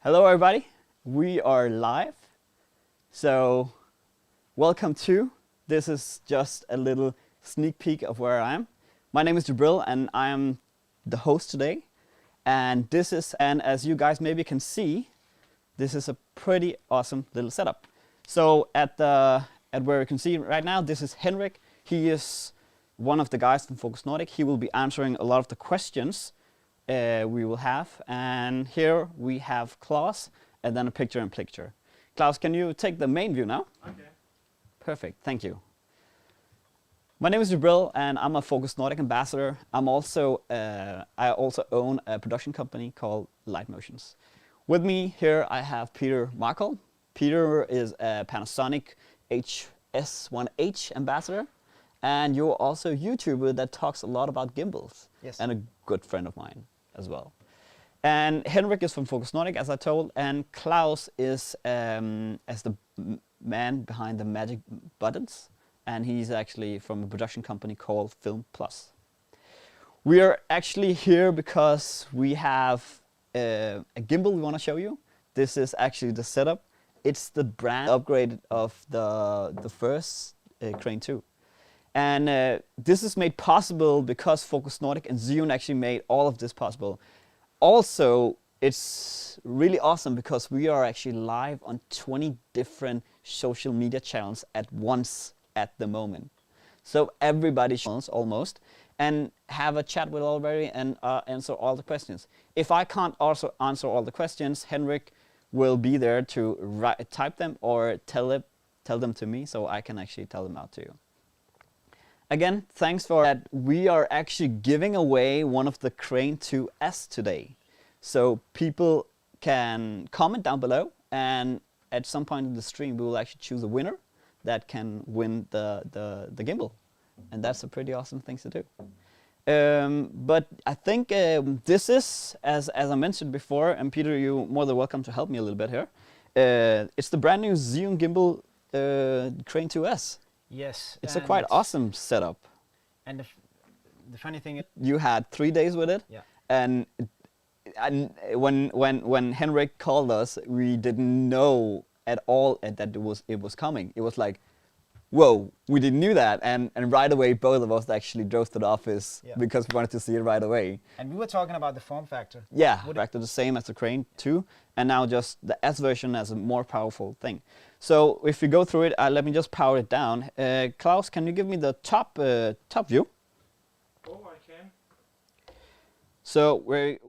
Hello everybody, we are live. So welcome to, this is just a little sneak peek of where I am. My name is Jibril and I am the host today. And this is, and as you guys maybe can see, this is a pretty awesome little setup. So at where you can see right now, this is Henrik. He is one of the guys from Focus Nordic. He will be answering a lot of the questions we will have, and here we have Klaus and then a picture-in-picture. Klaus, can you take the main view now? Okay. Perfect, thank you. My name is Jibril and I'm a Focus Nordic ambassador. I'm also, I also own a production company called Light Motions. With me here I have Peter Makholm. Peter is a Panasonic HS1H ambassador, and you're also a YouTuber that talks a lot about gimbals. Yes. And a good friend of mine as well. And Henrik is from Focus Nordic, as I told, and Klaus is as the man behind the magic buttons, and he's actually from a production company called Film Plus. We are actually here because we have a gimbal we want to show you. This is actually the setup. It's the brand upgraded of the first Crane 2. And this is made possible because Focus Nordic and Zhiyun actually made all of this possible. Also, it's really awesome because we are actually live on 20 different social media channels at once at the moment. So everybody shows almost, and have a chat with everybody and answer all the questions. If I can't also answer all the questions, Henrik will be there to type them or tell them to me, so I can actually tell them out to you. Again, thanks for that. We are actually giving away one of the Crane 2S today. So people can comment down below, and at some point in the stream we will actually choose a winner that can win the gimbal. And that's a pretty awesome thing to do. But I think this is, as I mentioned before, and Peter, you're more than welcome to help me a little bit here. It's the brand new Zhiyun gimbal Crane 2S. Yes. It's a quite awesome setup. And the funny thing is, you had 3 days with it. yeah. And when Henrik called us, we didn't know at all that it was coming. It was like, whoa, we didn't know that, and right away both of us actually drove to the office because we wanted to see it right away. And we were talking about the form factor. Yeah, factor the same as the Crane 2, and now just the S version as a more powerful thing. So if we go through it, let me just power it down. Klaus, can you give me the top view? Oh, I can. So we're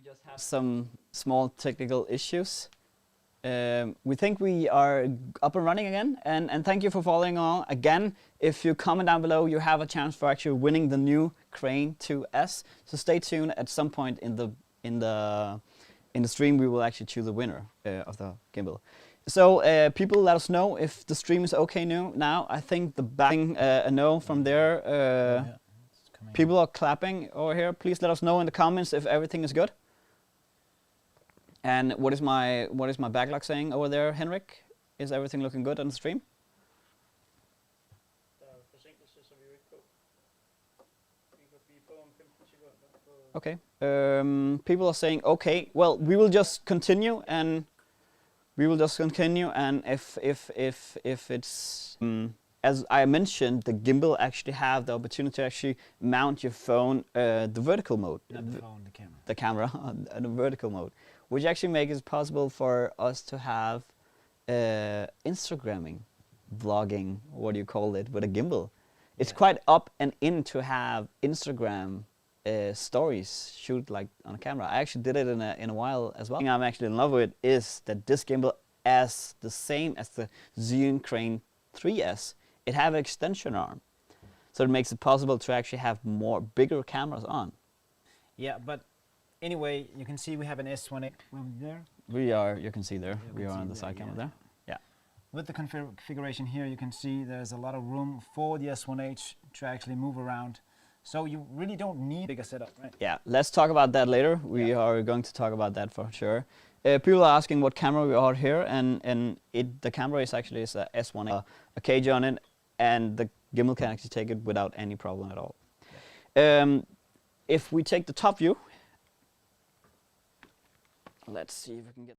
We just have some small technical issues. We think we are up and running again, and thank you for following along. Again, if you comment down below, you have a chance for actually winning the new Crane 2S. So stay tuned. At some point in the stream, we will actually choose the winner of the gimbal. So people, let us know if the stream is okay now. I think the backing a no from there. People are clapping over here. Please let us know in the comments if everything is good. And what is my backlog saying over there, Henrik? Is everything looking good on the stream? Okay. People are saying okay. Well, we will just continue, and if it's as I mentioned, the gimbal actually have the opportunity to actually mount your phone the vertical mode. Not the phone, the camera. The camera on the vertical mode, which actually makes it possible for us to have Instagramming, vlogging, what do you call it, with a gimbal. It's quite up and in to have Instagram stories shoot like on a camera. I actually did it in a while as well. The thing I'm actually in love with is that this gimbal, as the same as the Zhiyun Crane 3S, it have an extension arm, so it makes it possible to actually have bigger cameras on. Yeah, but anyway, you can see we have an S1A there. You can see there. Yeah, we are on the side camera there. Yeah. With the configuration here, you can see there's a lot of room for the S1H to actually move around. So you really don't need a bigger setup, right? Yeah, let's talk about that later. We are going to talk about that for sure. People are asking what camera we are here, and the camera is actually a S1A, a cage on it, and the gimbal can actually take it without any problem at all. Yeah. If we take the top view, let's see if we can get.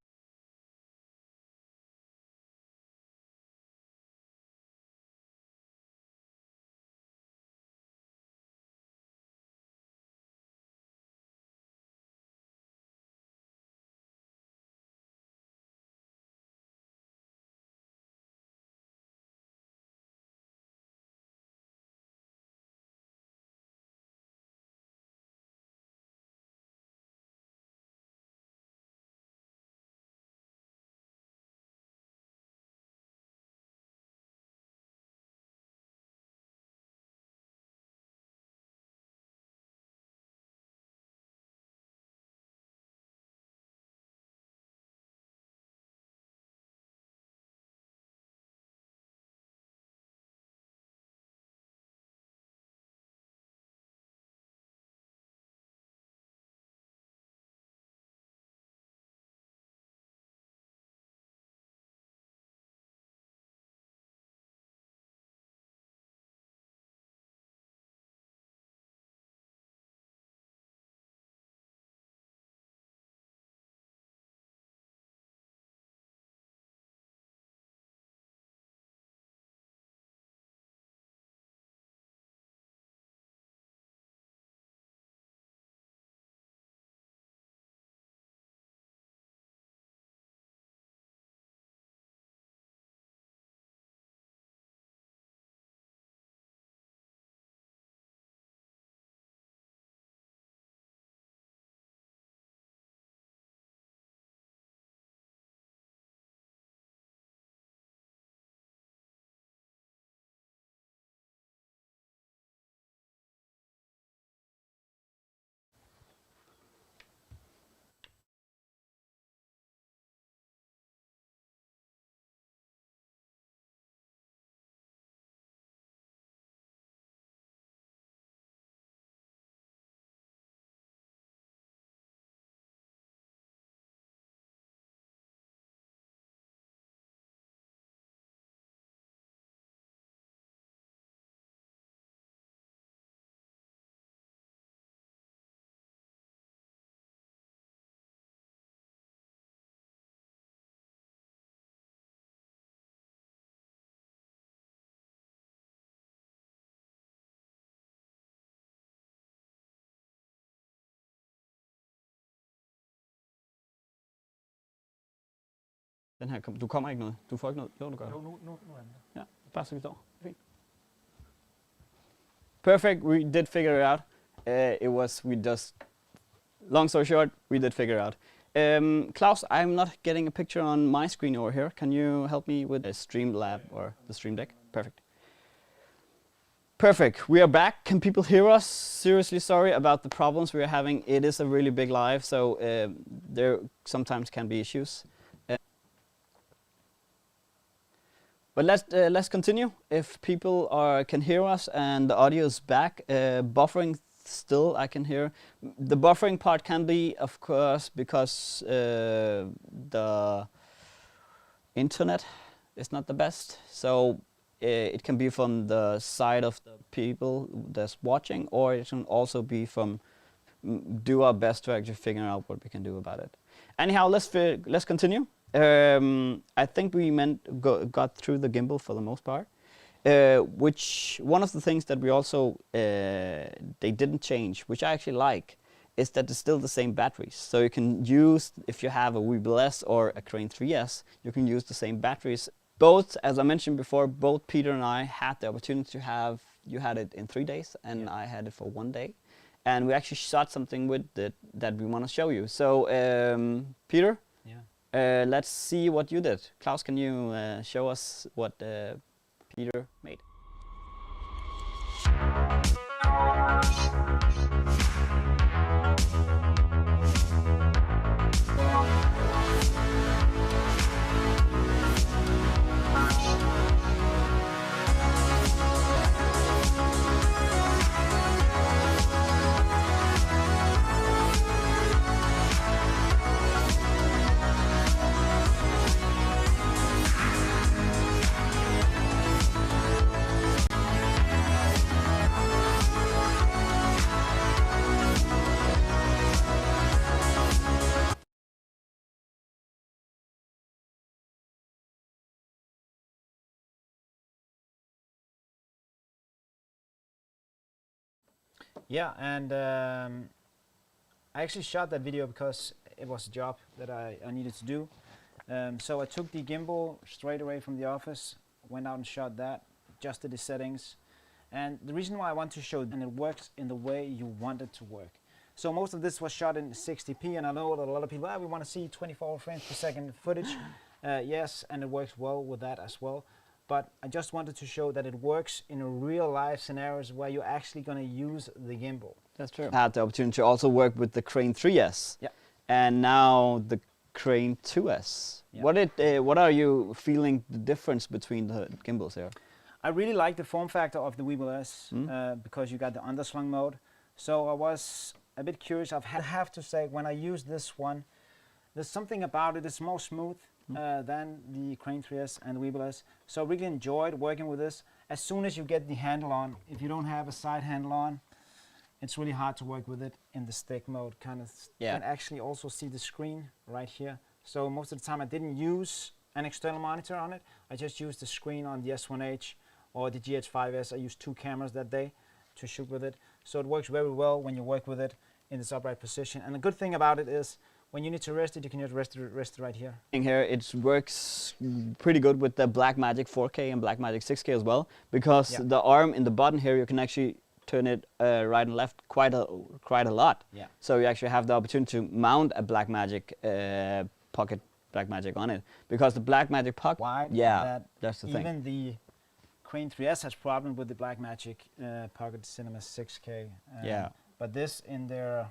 Den her, du kommer ikke noget. Du får ikke noget. Jo, du gør. Nu er den. Ja, bare så vi står. Fint. Perfect. We did figure it out. We just long story short, we did figure out. Klaus, I'm not getting a picture on my screen over here. Can you help me with the Streamlab or the Stream Deck? Perfect. Perfect. We are back. Can people hear us? Seriously sorry about the problems we are having. It is a really big live, so there sometimes can be issues. But let's continue. If people can hear us and the audio is back, buffering still I can hear. The buffering part can be, of course, because the internet is not the best. So it can be from the side of the people that's watching, or it can also be from do our best to actually figure out what we can do about it. Anyhow, let's continue. I think we got through the gimbal for the most part. Which one of the things that we also they didn't change, which I actually like, is that it's still the same batteries. So you can use, if you have a Weebill S or a Crane 3S, you can use the same batteries. Both, as I mentioned before, both Peter and I had the opportunity to have. You had it in 3 days, and I had it for 1 day, and we actually shot something with it that we want to show you. So Peter. Yeah. Let's see what you did. Klaus, can you show us what Peter made? Yeah, and I actually shot that video because it was a job that I needed to do. So I took the gimbal straight away from the office, went out and shot that, adjusted the settings. And the reason why I want to show it, and it works in the way you want it to work. So most of this was shot in 60p, and I know that a lot of people, we want to see 24 frames per second footage. Yes, and it works well with that as well. But I just wanted to show that it works in real life scenarios where you're actually going to use the gimbal. That's true. I had the opportunity to also work with the Crane 3S. Yeah. And now the Crane 2S. Yeah. What are you feeling the difference between the gimbals here? I really like the form factor of the Weebill S because you got the underslung mode. So I was a bit curious. I have to say, when I use this one, there's something about it. It's more smooth than the Crane 3S and the Weebill S. So I really enjoyed working with this. As soon as you get the handle on, if you don't have a side handle on, it's really hard to work with it in the stick mode. You can actually also see the screen right here. So most of the time I didn't use an external monitor on it. I just used the screen on the S1H or the GH5S. I used 2 cameras that day to shoot with it. So it works very well when you work with it in this upright position. And the good thing about it is, when you need to rest it, you can just rest it right here. Here it works pretty good with the Blackmagic 4K and Blackmagic 6K as well, because the arm in the button here, you can actually turn it right and left quite a lot. Yeah. So you actually have the opportunity to mount a Blackmagic pocket Blackmagic on it, because the Blackmagic pocket. Wide. Yeah, that's the thing. Even the Crane 3S has problem with the Blackmagic Pocket Cinema 6K. Yeah. But this, in their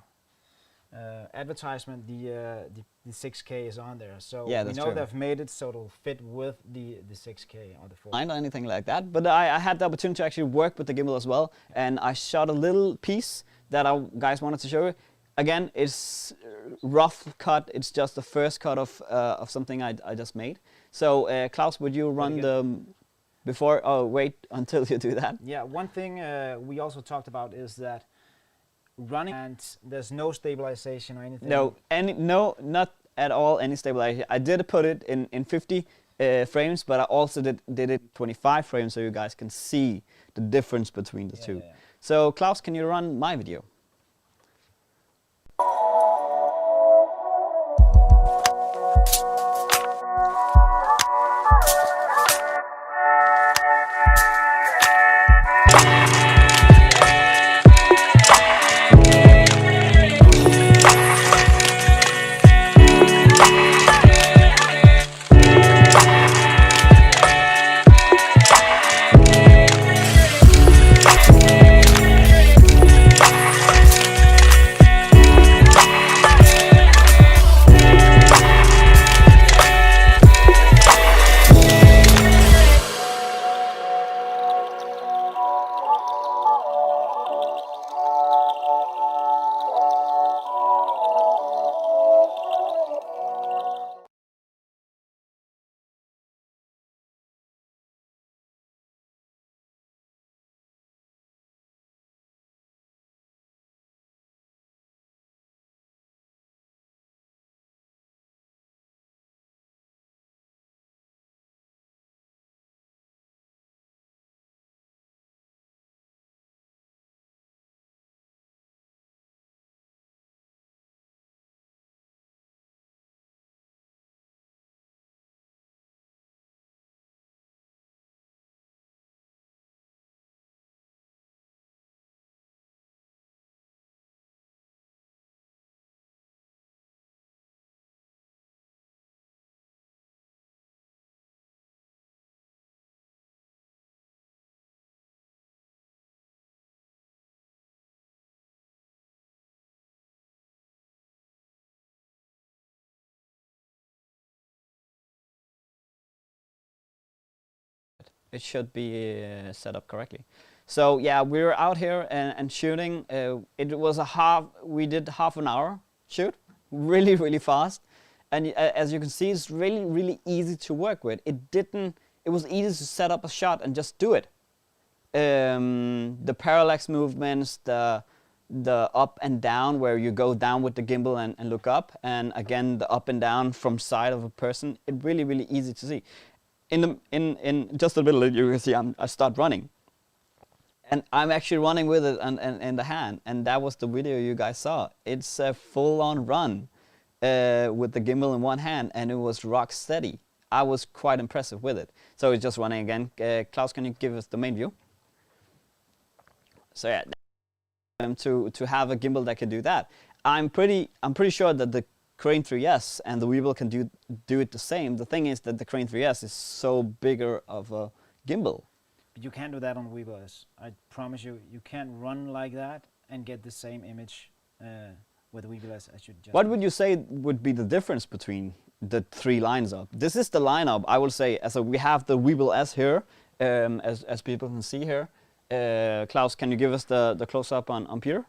advertisement, the 6K is on there, so we know they've made it so it'll fit with the 6K or the 4K. I know anything like that, but I had the opportunity to actually work with the gimbal as well, and I shot a little piece that I guys wanted to show you. Again, it's rough cut. It's just the first cut of something I just made. So Klaus, would you run the before? Oh, wait until you do that. Yeah, one thing we also talked about is that running, and there's no stabilization or anything. No, not at all any stabilization. I did put it in 50 frames, but I also did it 25 frames so you guys can see the difference between the two. Yeah. So Klaus, can you run my video? It should be set up correctly. So yeah, we were out here and shooting. It was we did half an hour shoot, really, really fast. And as you can see, it's really, really easy to work with. It was easy to set up a shot and just do it. The parallax movements, the up and down, where you go down with the gimbal and look up, and again the up and down from side of a person. It really, really easy to see. In just a little, you can see I start running, and I'm actually running with it in the hand, and that was the video you guys saw. It's a full-on run with the gimbal in one hand, and it was rock steady. I was quite impressive with it. So it's just running again. Klaus, can you give us the main view? So yeah, to have a gimbal that can do that, I'm pretty sure that the Crane 3S and the Weebill can do it the same. The thing is that the Crane 3S is so bigger of a gimbal. But you can't do that on the Weebill S. I promise you, you can't run like that and get the same image with the Weebill S as you just. What would you say would be the difference between the three lines up? This is the lineup, I will say. So we have the Weebill S here, as people can see here. Klaus, can you give us the close-up on Peter?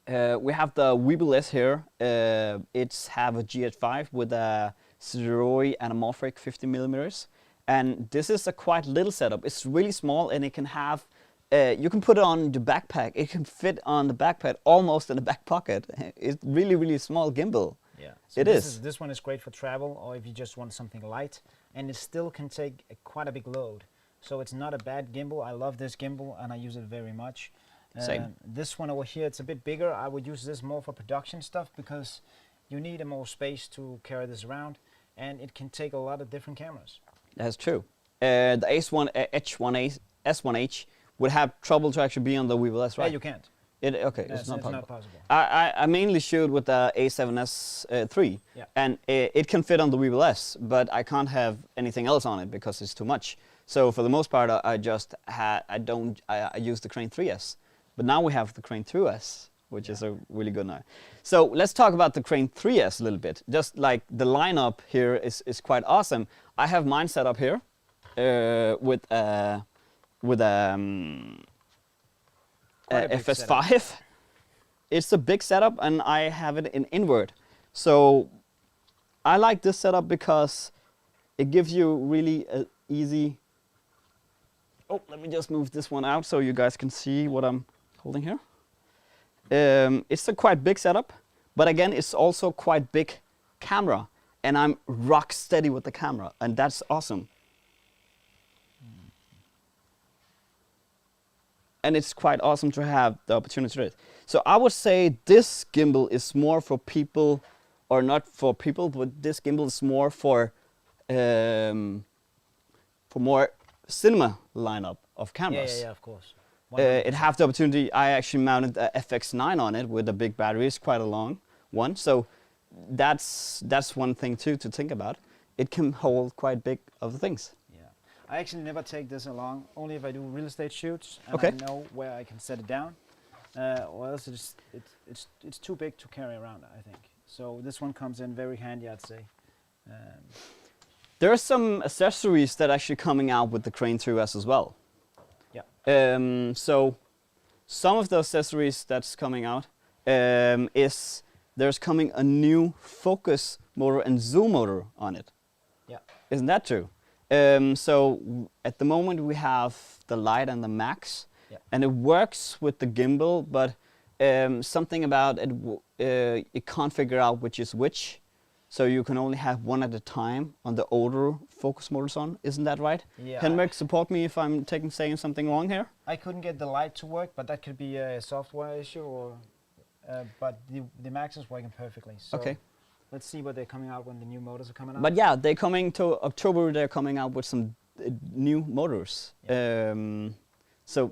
We have the Weebill S here. It's have a GH5 with a Zhiyun anamorphic 50mm. And this is a quite little setup. It's really small, and it can have, you can put it on the backpack. It can fit on the backpack almost in the back pocket. It's really, really small gimbal. Yeah, so this one is great for travel, or if you just want something light, and it still can take quite a big load. So it's not a bad gimbal. I love this gimbal, and I use it very much. Same. This one over here, it's a bit bigger. I would use this more for production stuff because you need more space to carry this around, and it can take a lot of different cameras. That's true. The S1H would have trouble to actually be on the Weebill S, right? Yeah, you can't. Okay, it's not possible. I mainly shoot with the A7S III, yeah. And it can fit on the Weebill S, but I can't have anything else on it because it's too much. So for the most part, I use the Crane 3S. But now we have the Crane 2S, which is a really good knife. So let's talk about the Crane 3S a little bit. Just like the lineup here is quite awesome. I have mine set up here with FS5. Setup. It's a big setup, and I have it in inward. So I like this setup because it gives you really easy. Oh, let me just move this one out so you guys can see what I'm holding here. It's a quite big setup, but again, it's also quite big camera, and I'm rock steady with the camera, and that's awesome. And it's quite awesome to have the opportunity to do it. So I would say this gimbal is more for people, or not for people, but this gimbal is more for more cinema lineup of cameras. Yeah, of course. It have the opportunity. I actually mounted a FX9 on it with a big battery. It's quite a long one, so that's one thing too to think about. It can hold quite big of the things. Yeah, I actually never take this along. Only if I do real estate shoots and okay. I know where I can set it down, or else it's too big to carry around, I think. So this one comes in very handy, I'd say. There are some accessories that are actually coming out with the Crane 2S as well. Yeah. So some of the accessories that's coming out is there's coming a new focus motor and zoom motor on it. Yeah. Isn't that true? So at the moment we have the Lite and the Max, yeah. And it works with the gimbal, but something about it, it can't figure out which is which. So you can only have one at a time on the older focus motors on. Isn't that right? Yeah. Henrik, support me if I'm saying something wrong here. I couldn't get the Lite to work, but that could be a software issue, or but the Max is working perfectly. So okay. Let's see what they're coming out when the new motors are coming out. But yeah, they're coming to October. They're coming out with some new motors. Yeah. So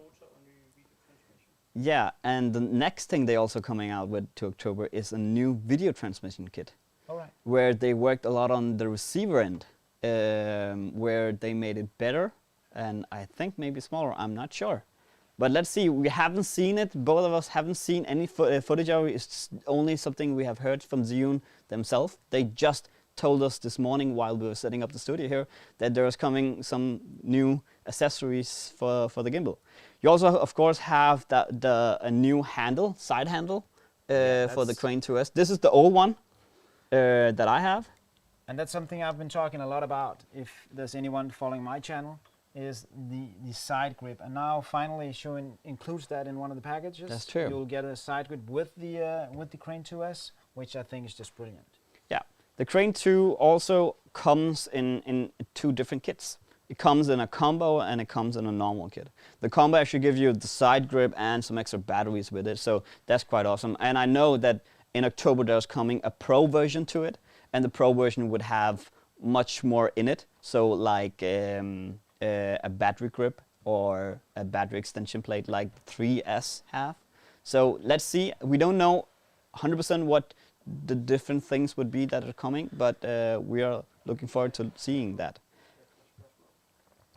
yeah, and the next thing they're also coming out with to October is a new video transmission kit. All right. Where they worked a lot on the receiver end, where they made it better, and I think maybe smaller. I'm not sure. But let's see, we haven't seen it. Both of us haven't seen any footage of it. It's only something we have heard from Zhiyun themselves. They just told us this morning while we were setting up the studio here that there is coming some new accessories for the gimbal. You also, of course, have a new handle, side handle, for the Crane 2S. This is the old one that I have. And that's something I've been talking a lot about, if there's anyone following my channel, is the side grip. And now finally Zhiyun includes that in one of the packages. That's true. You'll get a side grip with the Crane 2S, which I think is just brilliant. Yeah, the Crane 2 also comes in 2 different kits. It comes in a combo and it comes in a normal kit. The combo actually gives you the side grip and some extra batteries with it, so that's quite awesome. And I know that in October there's coming a Pro version to it, and the Pro version would have much more in it, so like a battery grip or a battery extension plate like the 3S have. So let's see. We don't know 100% what the different things would be that are coming, but we are looking forward to seeing that.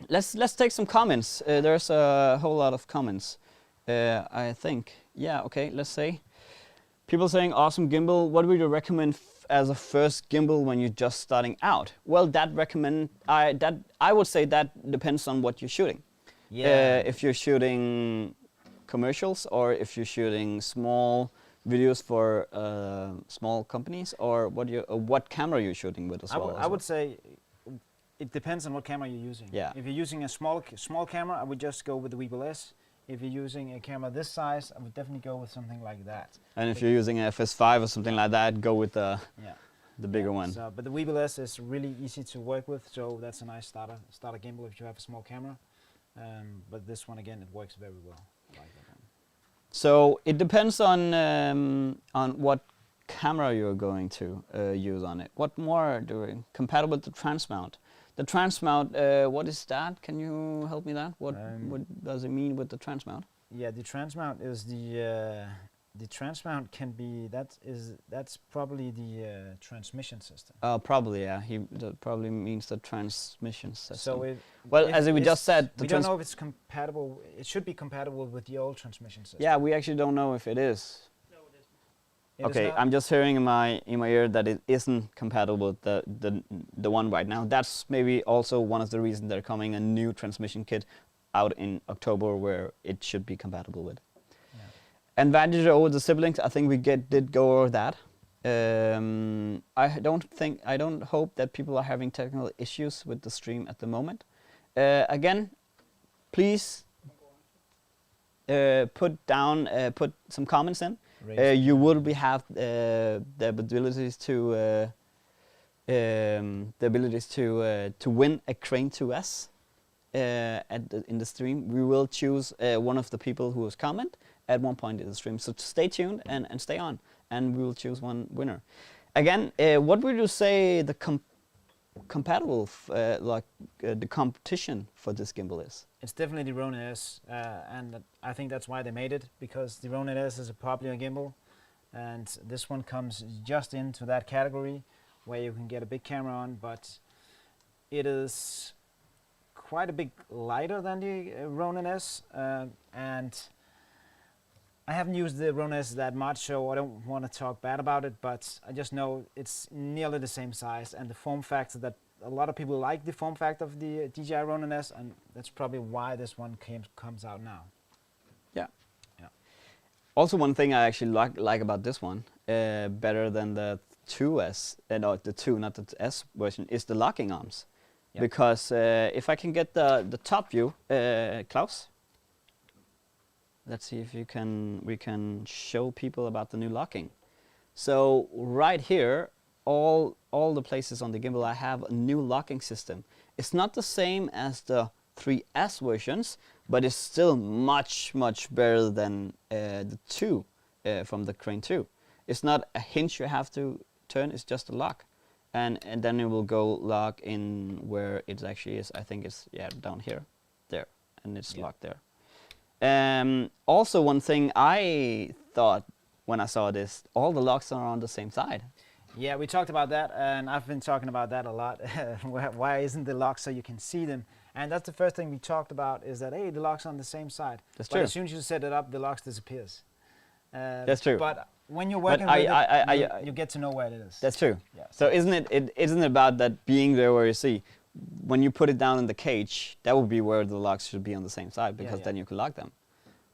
Let's take some comments. There's a whole lot of comments, I think. Yeah, okay, let's say. People saying, awesome gimbal. What would you recommend as a first gimbal when you're just starting out? Well, I would say that depends on what you're shooting. Yeah. If you're shooting commercials, or if you're shooting small videos for small companies, or what camera you're shooting with as well. I would say it depends on what camera you're using. Yeah. If you're using a small camera, I would just go with the Weebill S. If you're using a camera this size, I would definitely go with something like that. And if you're using a FS5 or something like that, go with the bigger one. So, but the Weebill S is really easy to work with, so that's a nice starter gimbal if you have a small camera. But this one again, it works very well. I like that one. So it depends on what camera you're going to use on it. What more doing? Compatible with the transmount. The transmount, what is that? Can you help me that? What does it mean with the transmount? Yeah, the transmount is the transmount can be that's probably the transmission system. Oh, probably, yeah. That probably means the transmission system. So as we just said, we don't know if it's compatible. It should be compatible with the old transmission system. Yeah, we actually don't know if it is. Okay, It I'm just hearing in my ear that it isn't compatible with the one right now. That's maybe also one of the reasons they're coming a new transmission kit out in October where it should be compatible with. Yeah. Advantage over the siblings, I think we did go over that. I don't hope that people are having technical issues with the stream at the moment. Again, please put some comments in. You will have the abilities to win a Crane 2S in the stream. We will choose one of the people who has comment at one point in the stream. So stay tuned and stay on, and we will choose one winner. Again, what would you say the compatible the competition for this gimbal is? It's definitely the Ronin S, and I think that's why they made it, because the Ronin S is a popular gimbal, and this one comes just into that category where you can get a big camera on, but it is quite a bit lighter than the Ronin S, and I haven't used the Ronin S that much, so I don't want to talk bad about it, but I just know it's nearly the same size, and the form factor that a lot of people like the form factor of the DJI Ronin S, and that's probably why this one comes out now. Yeah. Yeah. Also, one thing I actually like about this one, better than the 2S, no, the 2, not the S version, is the locking arms. Yep. Because if I can get the top view, Klaus, let's see if we can show people about the new locking. So right here, all the places on the gimbal, I have a new locking system. It's not the same as the 3S versions, but it's still much better than the 2 from the Crane 2. It's not a hinge you have to turn, it's just a lock, and then it will go lock in where it actually is. I think it's down here, there, and it's locked there. Also, one thing I thought when I saw this, all the locks are on the same side. Yeah, we talked about that, and I've been talking about that a lot. Why isn't the lock so you can see them? And that's the first thing we talked about, is that, hey, the lock's on the same side. That's but true. as soon as you set it up, the lock disappears. That's true. But when you're But working with it, you get to know where it is. That's true. Yeah. So isn't it about that being there where you see, when you put it down in the cage, that would be where the locks should be on the same side, because then you can lock them.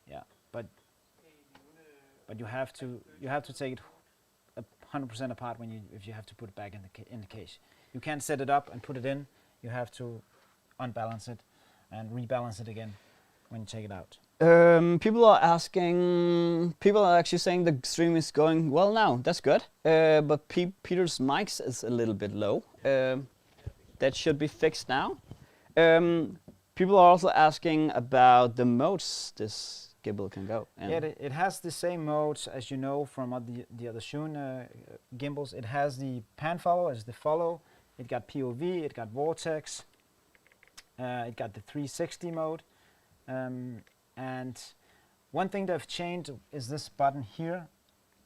Yeah, but you have to take it 100% apart if you have to put it back in the cage. You can't set it up and put it in. You have to unbalance it and rebalance it again when you take it out. People are actually saying the stream is going well now. That's good. But Peter's mics is a little bit low. That should be fixed now. People are also asking about the modes this gimbal can go in. Yeah, it has the same modes as you know from the other Zhiyun gimbals. It has the pan follow as the follow. It got POV, it got vortex, it got the 360 mode. And one thing they've changed is this button here.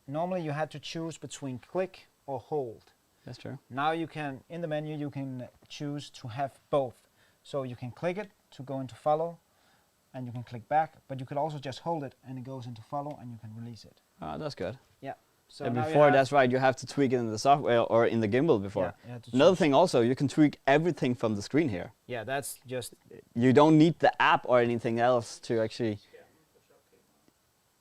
Normally you had to choose between click or hold. That's true. Now you can, in the menu, you can choose to have both. So you can click it to go into follow, and you can click back, but you could also just hold it and it goes into follow and you can release it. Oh, that's good. Yeah. So and now before, that's right, you have to tweak it in the software or in the gimbal before. Yeah, another thing also, you can tweak everything from the screen here. Yeah, that's just... You don't need the app or anything else to actually...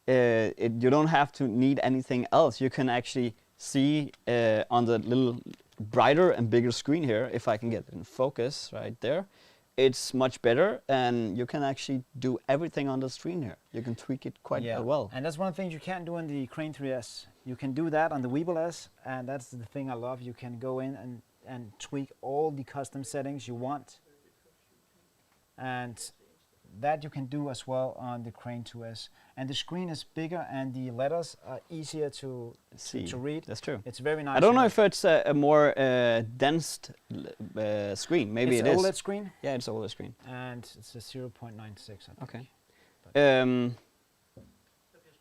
you don't have to need anything else. You can actually see on the little brighter and bigger screen here, if I can get it in focus right there, it's much better, and you can actually do everything on the screen here. You can tweak it quite well. And that's one of the things you can't do in the Crane 3S. You can do that on the Weeble S, and that's the thing I love. You can go in and tweak all the custom settings you want. And that you can do as well on the Crane 2S. And the screen is bigger and the letters are easier to read. That's true. It's very nice. I don't know if it's a more dense screen. Maybe it is. It's an OLED screen. Yeah, it's an OLED screen. And it's a 0.96, I think. Okay.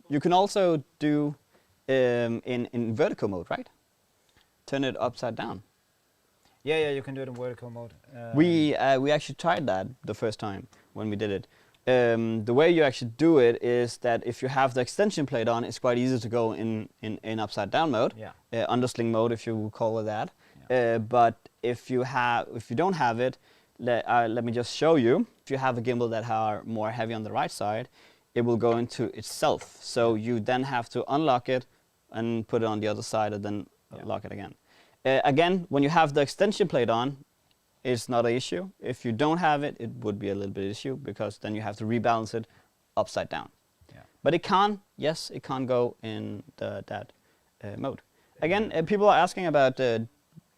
You can also do in vertical mode, right? Turn it upside down. Yeah, you can do it in vertical mode. We actually tried that the first time when we did it. The way you actually do it is that if you have the extension plate on, it's quite easy to go in upside down mode, undersling mode, if you will call it that. Yeah. But if you don't have it, let me just show you. If you have a gimbal that are more heavy on the right side, it will go into itself. So you then have to unlock it and put it on the other side, and then lock it again. Again, when you have the extension plate on, it's not an issue. If you don't have it, it would be a little bit issue, because then you have to rebalance it upside down. Yeah. But it can go in that mode. Again, people are asking about the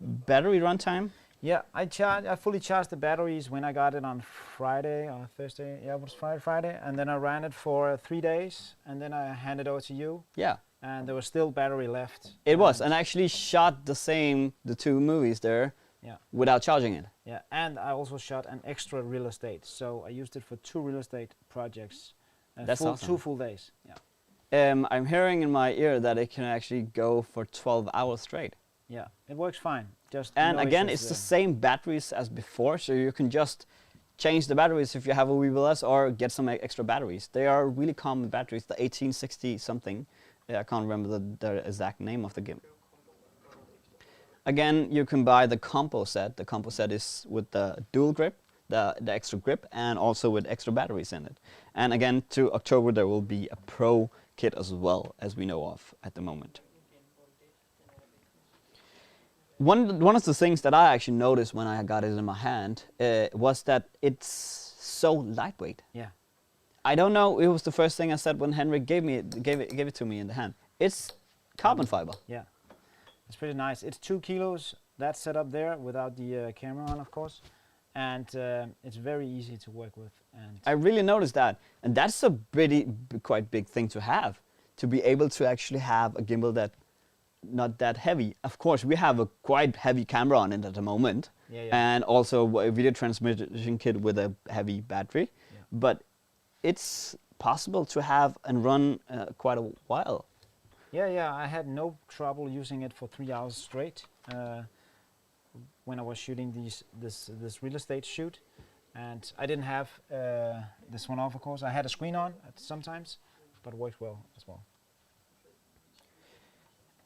battery runtime. Yeah, I fully charged the batteries when I got it on Friday or Thursday. Yeah, it was Friday, and then I ran it for 3 days, and then I handed it over to you. Yeah. And there was still battery left. It was, and I actually shot the two movies there without charging it. Yeah, and I also shot an extra real estate. So I used it for 2 real estate projects. That's awesome. 2 full days. Yeah. I'm hearing in my ear that it can actually go for 12 hours straight. Yeah, it works fine. And again, it's the same batteries as before, so you can just change the batteries if you have a Weeble S, or get some extra batteries. They are really common batteries, the 1860 something. I can't remember the exact name of the gimbal. Again, you can buy the combo set. The combo set is with the dual grip, the extra grip, and also with extra batteries in it. And again, to October there will be a Pro kit as well, as we know of at the moment. One of the things that I actually noticed when I got it in my hand was that it's so lightweight. Yeah. I don't know, it was the first thing I said when Henrik gave it to me in the hand. It's carbon fiber. Yeah, it's pretty nice. It's 2 kilos, that's set up there without the camera on, of course. And it's very easy to work with. And I really noticed that. And that's a quite big thing to have. To be able to actually have a gimbal that not that heavy. Of course, we have a quite heavy camera on it at the moment. And also a video transmission kit with a heavy battery. Yeah. But it's possible to have and run quite a while. Yeah, I had no trouble using it for 3 hours straight when I was shooting this real estate shoot. And I didn't have this one off, of course. I had a screen on sometimes, but it worked well as well.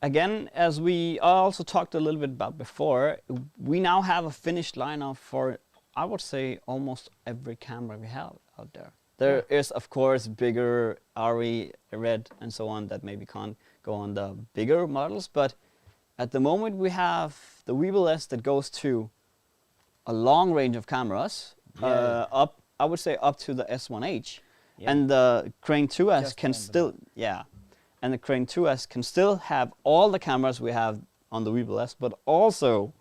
again, as we also talked a little bit about before, we now have a finished lineup for, I would say, almost every camera we have out there. There is, of course, bigger RE, red, and so on that maybe can't go on the bigger models, but at the moment we have the Weebill S that goes to a long range of cameras, up, I would say, up to the S1H, and the Crane 2S Just can still, and the Crane 2S can still have all the cameras we have on the Weebill S, but also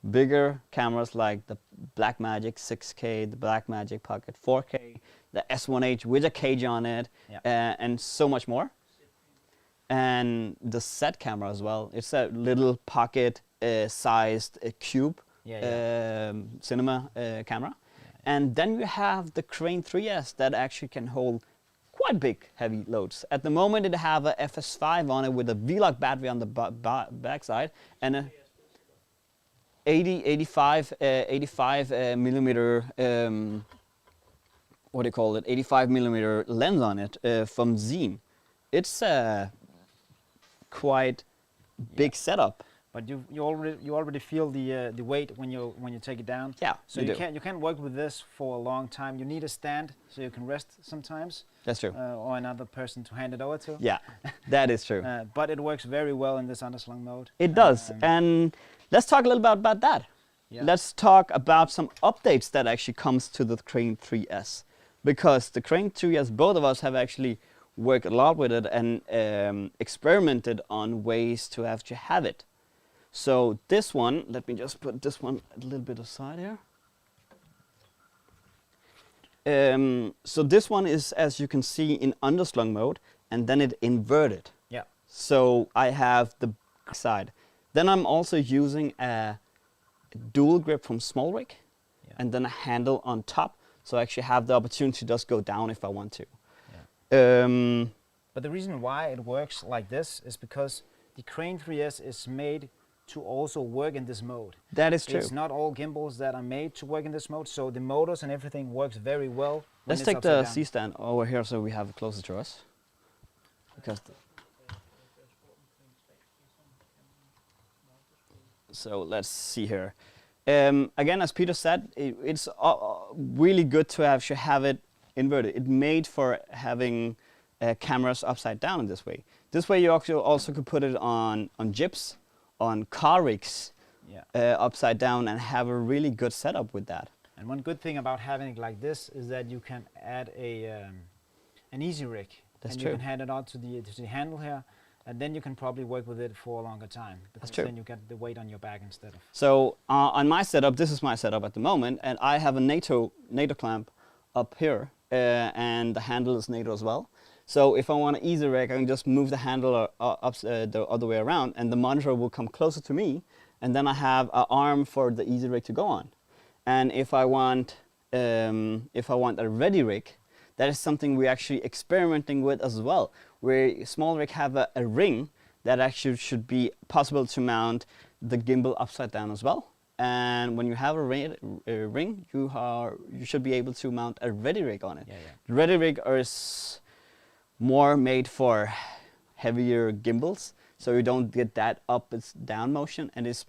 bigger cameras like the Blackmagic 6K, the Blackmagic Pocket 4K, the S1H with a cage on it, and so much more. And the set camera as well. It's a little pocket-sized cube cinema camera. And then you have the Crane 3S that actually can hold quite big heavy loads. At the moment it have a FS5 on it with a V-Lock battery on the backside and a 85 millimeter, what do you call it, 85 millimeter lens on it from Zhiyun. It's a quite big setup. But you already feel the weight when you take it down. Yeah. So you can't work with this for a long time. You need a stand so you can rest sometimes. That's true. Or another person to hand it over to. Yeah, that is true. But it works very well in this underslung mode. It does. And let's talk a little bit about that. Yeah. Let's talk about some updates that actually comes to the Crane 3S, because the Crane 3S, both of us have actually worked a lot with it and experimented on ways to actually have it. So this one, let me just put this one a little bit aside here. So this one is, as you can see, in underslung mode, and then it inverted. Yeah. So I have the side. Then I'm also using a dual grip from Small Rig, and then a handle on top. So I actually have the opportunity to just go down if I want to. Yeah. But the reason why it works like this is because the Crane 3S is made to also work in this mode. That is true. It's not all gimbals that are made to work in this mode, so the motors and everything works very well. Let's take the C-stand over here so we have it closer to us. Because so let's see here. Again, as Peter said, it's really good to actually have it inverted. It's made for having cameras upside down in this way. This way you also could put it on jibs, on car rigs, upside down, and have a really good setup with that. And one good thing about having it like this is that you can add an easy rig. That's and true. You can hand it on to the handle here, and then you can probably work with it for a longer time. Because That's true. Then you get the weight on your back instead of. So on my setup, this is my setup at the moment, and I have a NATO clamp up here, and the handle is NATO as well. So if I want an easy rig, I can just move the handle up the other way around, and the monitor will come closer to me, and then I have an arm for the easy rig to go on. And if I want a ready rig, that is something we're actually experimenting with as well, where Small Rig have a ring that actually should be possible to mount the gimbal upside down as well. And when you have a ring, you should be able to mount a ready rig on it. The ready rig is more made for heavier gimbals, so you don't get that up and down motion, and it's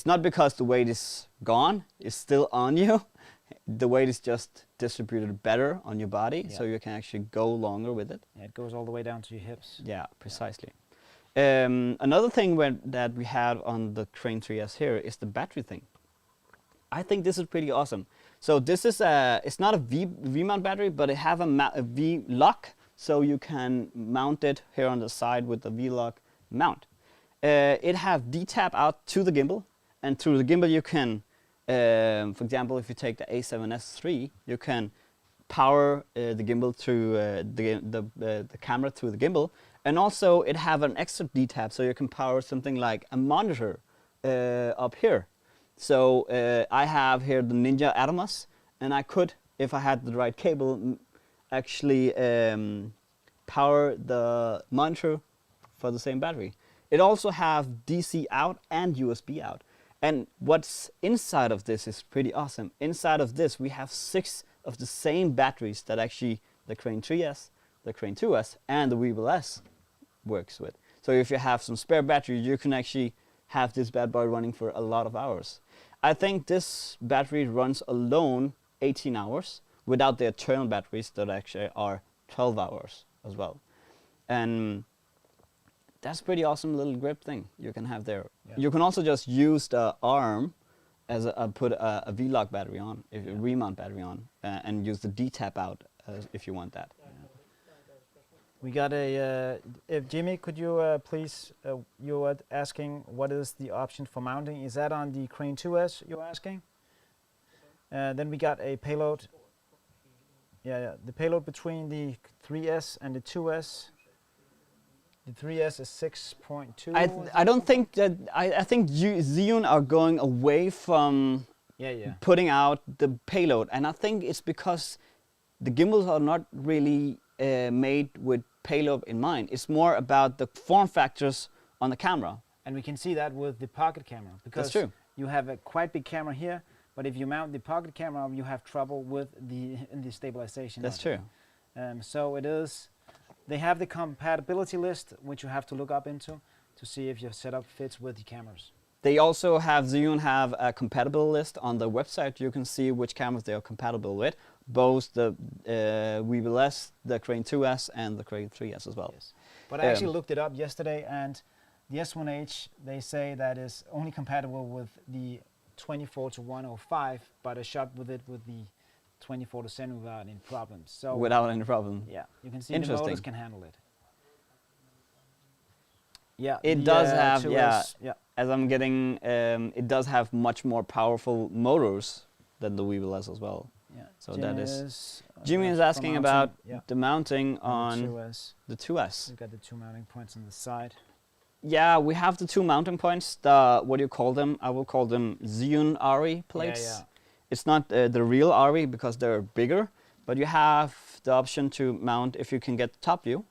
not because the weight is gone, it's still on you. The weight is just distributed better on your body, so you can actually go longer with it. Yeah, it goes all the way down to your hips. Yeah, precisely. Another thing that we have on the Crane 3S here is the battery thing. I think this is pretty awesome. So this is it's not a V-mount battery, but it have a V-lock, so you can mount it here on the side with the V-lock mount. It have D-tap out to the gimbal, and through the gimbal you can, for example, if you take the A7S III, you can power the gimbal through the camera through the gimbal, and also it have an extra D-tap, so you can power something like a monitor up here. So I have here the Ninja Atomos, and I could, if I had the right cable, actually power the monitor for the same battery. It also have DC out and USB out. And what's inside of this is pretty awesome. Inside of this we have 6 of the same batteries that actually the Crane 3S, the Crane 2S, and the Weebill S works with. So if you have some spare battery, you can actually have this bad boy running for a lot of hours. I think this battery runs alone 18 hours without the internal batteries that actually are 12 hours as well. And that's pretty awesome little grip thing you can have there. Yeah. You can also just use the arm as put a V-Lock battery on, if a remount battery on, and use the D-tap out if you want that. We got a, Jimmy, could you please, you were asking what is the option for mounting? Is that on the Crane 2S you're asking? Then we got a payload. Yeah, the payload between the 3S and the 2S. The 3S is 6.2. I don't think that, I think Zhiyun are going away from putting out the payload. And I think it's because the gimbals are not really made with payload in mind. It's more about the form factors on the camera. And we can see that with the pocket camera. Because That's true. You have a quite big camera here, but if you mount the pocket camera, you have trouble with the stabilization. That's true. So it is, they have the compatibility list, which you have to look up into to see if your setup fits with the cameras. They also have, Zhiyun have a compatible list on the website. You can see which cameras they are compatible with, both the Weebill S, the Crane 2S, and the Crane 3S as well. Yes. But I actually looked it up yesterday, and the S1H, they say that is only compatible with the 24-105, but I shot with it with the 24-7 without any problems. So without any problem. Yeah, you can see the motors can handle it. Yeah, it does have, as I'm getting, it does have much more powerful motors than the Weebill S as well. Yeah. So Jimmy is asking about the mounting on the 2S. We've got the two mounting points on the side. Yeah, we have the two mounting points. The, what do you call them? I will call them Zhiyun RE plates. Yeah. It's not the real RE because they're bigger, but you have the option to mount if you can get the top view.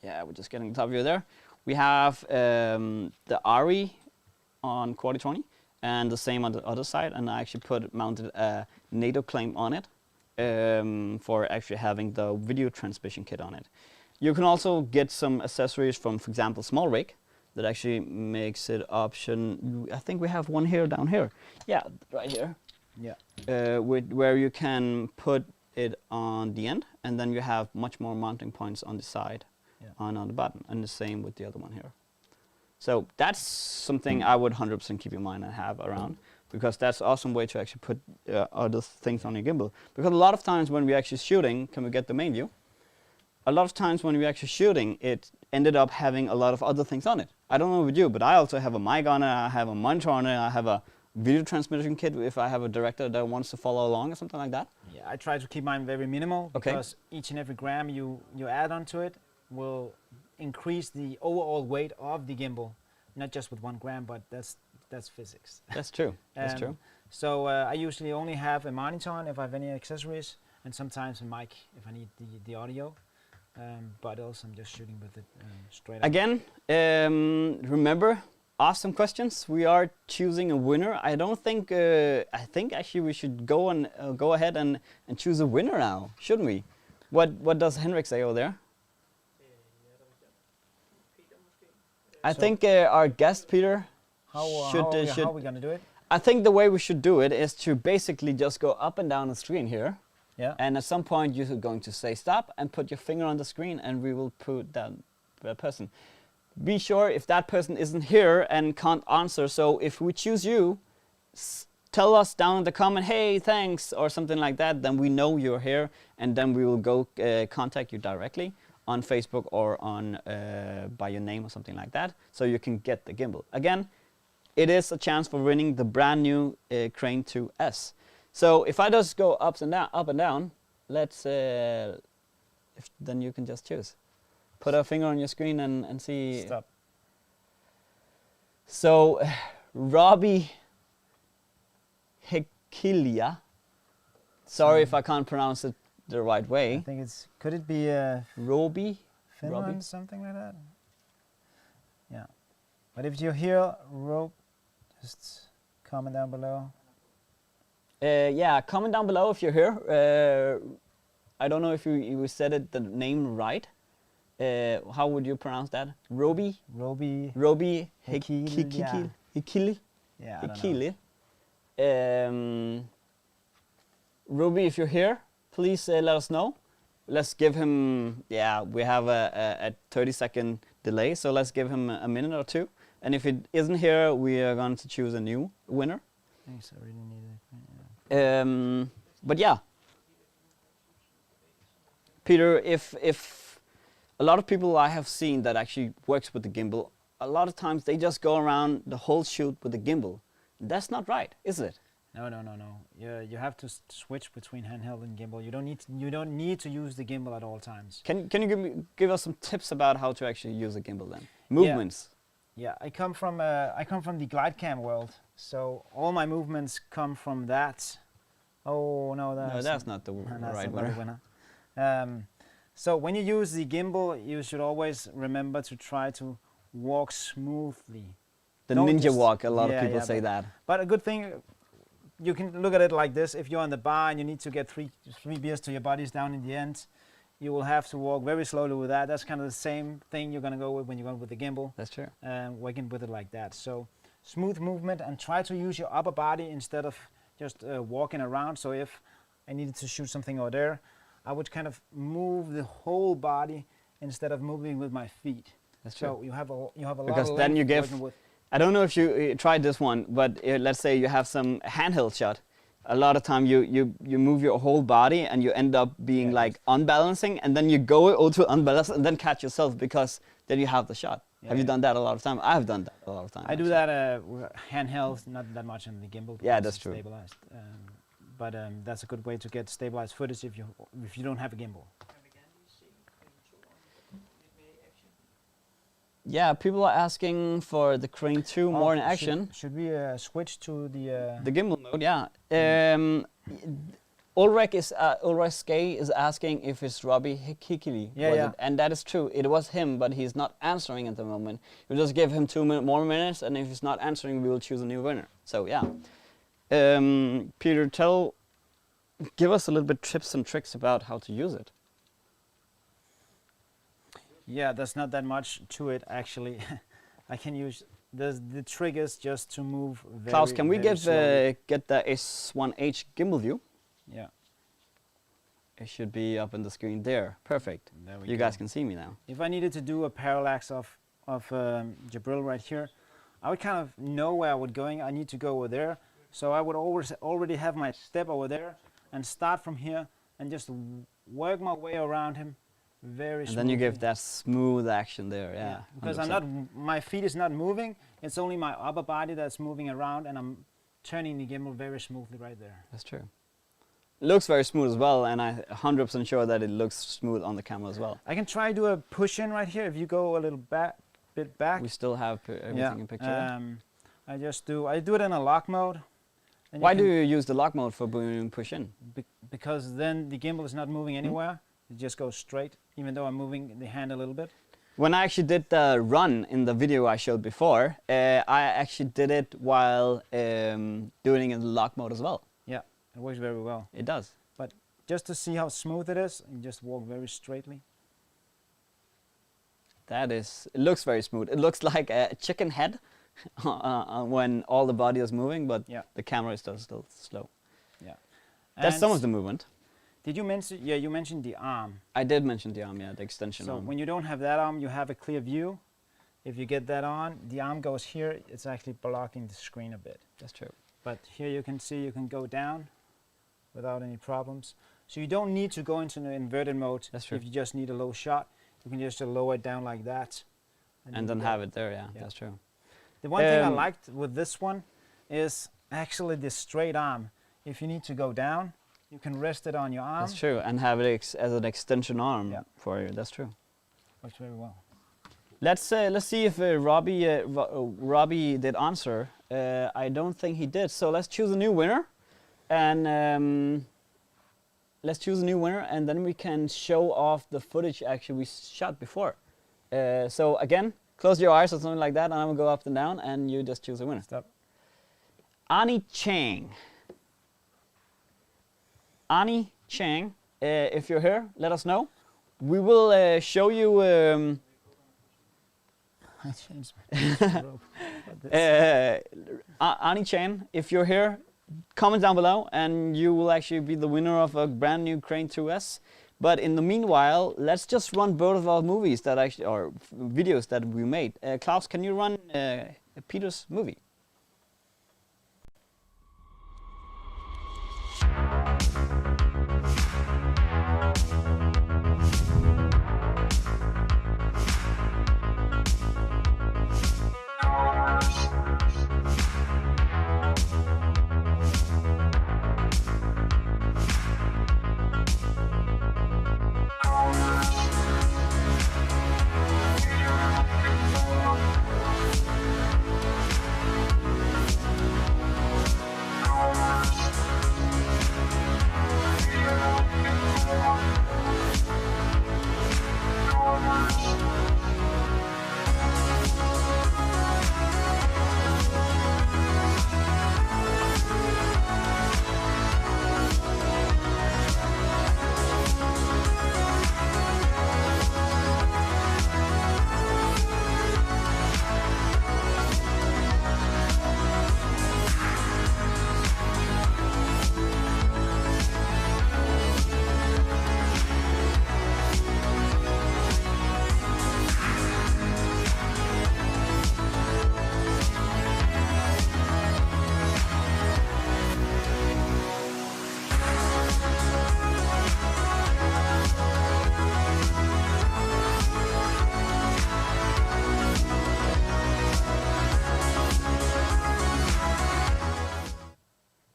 Yeah, we're just getting the top view there. We have the RE on Quad 20 and the same on the other side, and I actually mounted a NATO claim on it for actually having the video transmission kit on it. You can also get some accessories from, for example, Small Rig that actually makes it option. I think we have one here down here. Yeah, right here. Yeah. Where you can put it on the end, and then you have much more mounting points on the side, on the bottom, and the same with the other one here. So that's something I would 100% keep in mind and have around, because that's an awesome way to actually put other things on your gimbal. Because a lot of times when we're actually shooting, can we get the main view? A lot of times when we're actually shooting, it ended up having a lot of other things on it. I don't know with you, but I also have a mic on it, I have a monitor on it, I have a video transmission kit if I have a director that wants to follow along or something like that. Yeah, I try to keep mine very minimal, because each and every gram you add onto it will increase the overall weight of the gimbal, not just with 1 gram, but that's physics. That's true. That's true. So I usually only have a monitor on if I have any accessories, and sometimes a mic if I need the audio. But else I'm just shooting with it straight up. Again, remember, ask some questions. We are choosing a winner. I don't think, I think actually we should go ahead and choose a winner now, shouldn't we? What does Henrik say over there? I think our guest, Peter, how are we going to do it? I think the way we should do it is to basically just go up and down the screen here. Yeah. And at some point you're going to say stop and put your finger on the screen, and we will put that person. Be sure if that person isn't here and can't answer. So if we choose you, tell us down in the comment, hey, thanks, or something like that. Then we know you're here, and then we will go contact you directly on Facebook or on by your name or something like that, so you can get the gimbal. Again, it is a chance for winning the brand new Crane 2S. So if I just go up and down, let's, then you can just choose. Put a finger on your screen and see. Stop. So, Robbie Hekilia, sorry if I can't pronounce it the right way. I think it's, could it be Robbie? Finland, something like that? Yeah. But if you hear Rob, just comment down below. Yeah, comment down below if you're here. I don't know if you said the name right, How would you pronounce that? Roby Hikili, Hikili. Yeah, I don't know. Ruby, if you're here, please let us know. Let's give him, yeah, we have a 30-second delay, so let's give him a minute or two. And if it isn't here, we are going to choose a new winner. Thanks, I really need it. But yeah, Peter, if a lot of people I have seen that actually works with the gimbal, a lot of times they just go around the whole shoot with the gimbal. That's not right, is it? No. You have to switch between handheld and gimbal. You don't need to use the gimbal at all times. Can you give us some tips about how to actually use a gimbal then? Movements. Yeah, I come from the glide cam world, so all my movements come from that. Oh no, that's not the right winner. So when you use the gimbal, you should always remember to try to walk smoothly. The ninja walk, a lot of people say that. But a good thing, you can look at it like this. If you're on the bar and you need to get three beers to your bodies down in the end, you will have to walk very slowly with that. That's kind of the same thing you're going to go with when you're going with the gimbal. That's true. Working with it like that. So smooth movement, and try to use your upper body instead of just walking around. So if I needed to shoot something over there, I would kind of move the whole body instead of moving with my feet. That's true. So you have a lot of because then you give. I don't know if you tried this one, but let's say you have some handheld shot. A lot of time you move your whole body and you end up being like unbalancing, and then you go to unbalance and then catch yourself because then you have the shot. Have you done that a lot of time? I have done that a lot of time. I do that handheld, not that much on the gimbal. Yeah, that's true. Stabilized, but that's a good way to get stabilized footage if you don't have a gimbal. Yeah, people are asking for the Crane 2 more in action. Should we switch to the gimbal mode? Yeah. Ulrich Skay is asking if it's Robbie Hikili. Yeah. And that is true. It was him, but he's not answering at the moment. We'll just give him 2 more minutes, and if he's not answering, we will choose a new winner. So yeah. Peter, give us a little bit tips and tricks about how to use it. Yeah, there's not that much to it actually. I can use the trick is just to move very, Klaus, can we get the S1H gimbal view? Yeah. It should be up on the screen there. Perfect. There we you go. Guys can see me now. If I needed to do a parallax of Jibril right here, I would kind of know where I would going. I need to go over there. So I would already have my step over there and start from here and just work my way around him. Very smoothly. And then you give that smooth action there, yeah. Because my feet is not moving, it's only my upper body that's moving around, and I'm turning the gimbal very smoothly right there. That's true. It looks very smooth as well, and I'm 100% sure that it looks smooth on the camera as well. I can try to do a push-in right here, if you go a little bit back. We still have everything in picture. I do it in a lock mode. Why do you use the lock mode for doing push-in? Because then the gimbal is not moving anywhere. It just goes straight, even though I'm moving the hand a little bit. When I actually did the run in the video I showed before, I actually did it while doing it in the lock mode as well. Yeah, it works very well. It does. But just to see how smooth it is, you just walk very straightly. It looks very smooth. It looks like a chicken head when all the body is moving, but the camera is still slow. Yeah. That's some of the movement. Did you mention, you mentioned the arm. I did mention the arm, yeah, the extension arm. So when you don't have that arm, you have a clear view. If you get that on, the arm goes here, it's actually blocking the screen a bit. That's true. But here you can see you can go down without any problems. So you don't need to go into an inverted mode. That's true. If you just need a low shot, you can just lower it down like that. And then have it there, yeah, that's true. The one thing I liked with this one is actually the straight arm. If you need to go down, you can rest it on your arm. That's true, and have it as an extension arm for you. That's true. Works very well. Let's see if Robbie did answer. I don't think he did. So let's choose a new winner, and then we can show off the footage actually we shot before. So again, close your eyes or something like that, and I will go up and down, and you just choose a winner. Stop. Ani Chang. Ani Chang, if you're here, let us know. we will show you. I changed my rope. Arnie Chan, if you're here, comment down below, and you will actually be the winner of a brand new Crane 2S. But in the meanwhile, let's just run both of our movies that actually, or videos that we made. Klaus, can you run Peter's movie?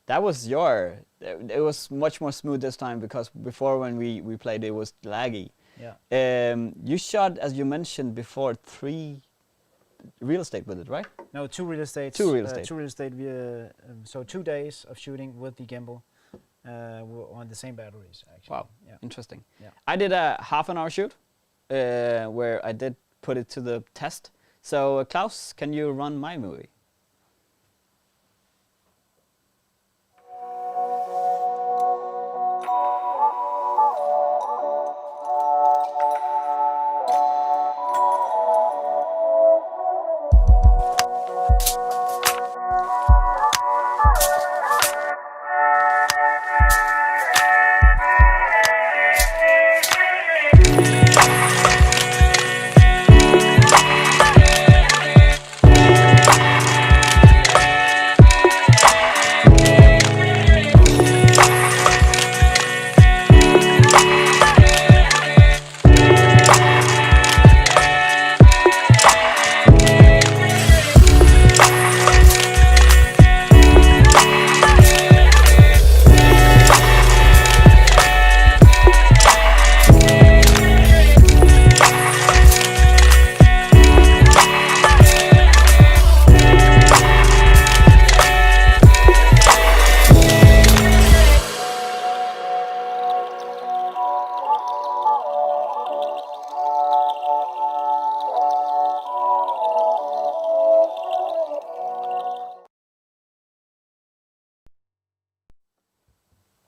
That was it was much more smooth this time, because before when we played it was laggy. Yeah. You shot, as you mentioned before, 3 real estate with it, right? No, 2 real estates. 2 real estate. 2 real estate. So 2 days of shooting with the gimbal on the same batteries, actually. Wow, yeah. Interesting. Yeah. I did a half-an-hour shoot where I did put it to the test. So Klaus, can you run my movie?